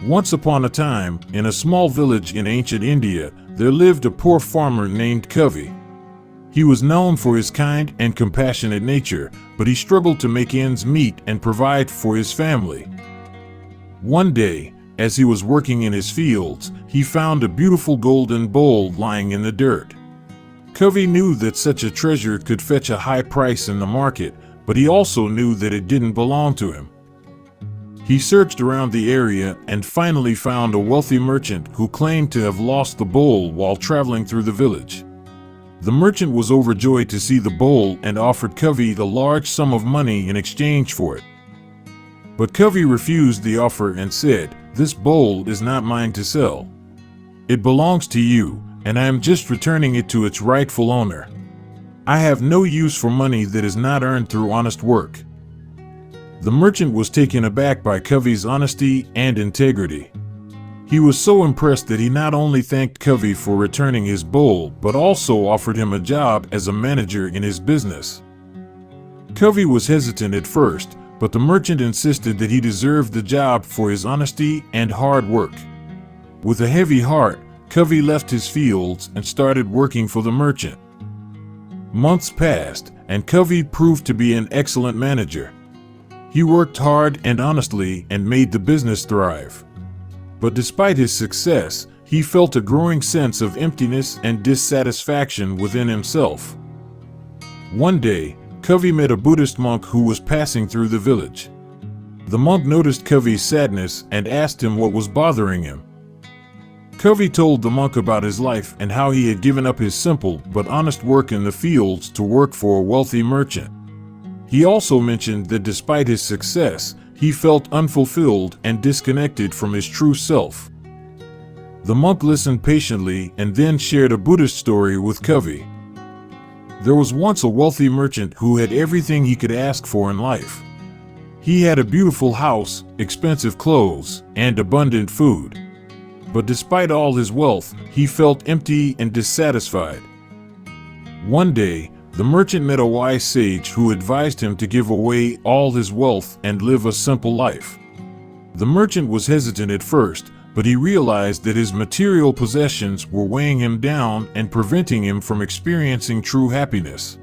Once upon a time, in a small village in ancient India, there lived a poor farmer named Kavi. He was known for his kind and compassionate nature, but he struggled to make ends meet and provide for his family. One day, as he was working in his fields, he found a beautiful golden bowl lying in the dirt. Kavi knew that such a treasure could fetch a high price in the market, but he also knew that it didn't belong to him. He searched around the area and finally found a wealthy merchant who claimed to have lost the bowl while traveling through the village. The merchant was overjoyed to see the bowl and offered Kavi a large sum of money in exchange for it. But Kavi refused the offer and said, "This bowl is not mine to sell. It belongs to you, and I am just returning it to its rightful owner. I have no use for money that is not earned through honest work." The merchant was taken aback by Kavi's honesty and integrity. He was so impressed that he not only thanked Kavi for returning his bowl, but also offered him a job as a manager in his business. Kavi was hesitant at first, but the merchant insisted that he deserved the job for his honesty and hard work. With a heavy heart, Kavi left his fields and started working for the merchant. Months passed, and Kavi proved to be an excellent manager. He worked hard and honestly and made the business thrive. But despite his success, he felt a growing sense of emptiness and dissatisfaction within himself. One day, Kavi met a Buddhist monk who was passing through the village. The monk noticed Kavi's sadness and asked him what was bothering him. Kavi told the monk about his life and how he had given up his simple but honest work in the fields to work for a wealthy merchant. He also mentioned that despite his success, he felt unfulfilled and disconnected from his true self. The monk listened patiently and then shared a Buddhist story with Kavi. There was once a wealthy merchant who had everything he could ask for in life. He had a beautiful house, expensive clothes, and abundant food. But despite all his wealth, he felt empty and dissatisfied. One day, the merchant met a wise sage who advised him to give away all his wealth and live a simple life. The merchant was hesitant at first, but he realized that his material possessions were weighing him down and preventing him from experiencing true happiness.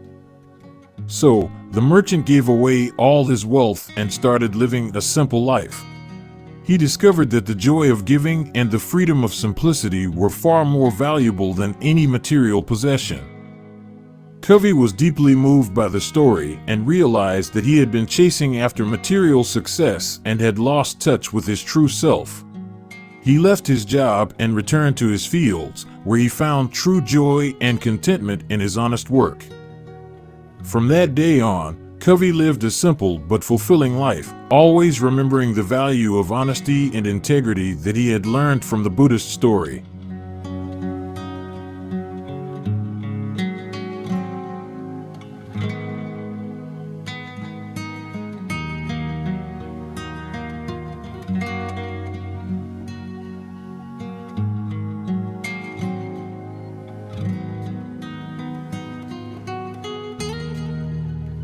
So, the merchant gave away all his wealth and started living a simple life. He discovered that the joy of giving and the freedom of simplicity were far more valuable than any material possession. Kavi was deeply moved by the story and realized that he had been chasing after material success and had lost touch with his true self. He left his job and returned to his fields, where he found true joy and contentment in his honest work. From that day on, Kavi lived a simple but fulfilling life, always remembering the value of honesty and integrity that he had learned from the Buddhist story.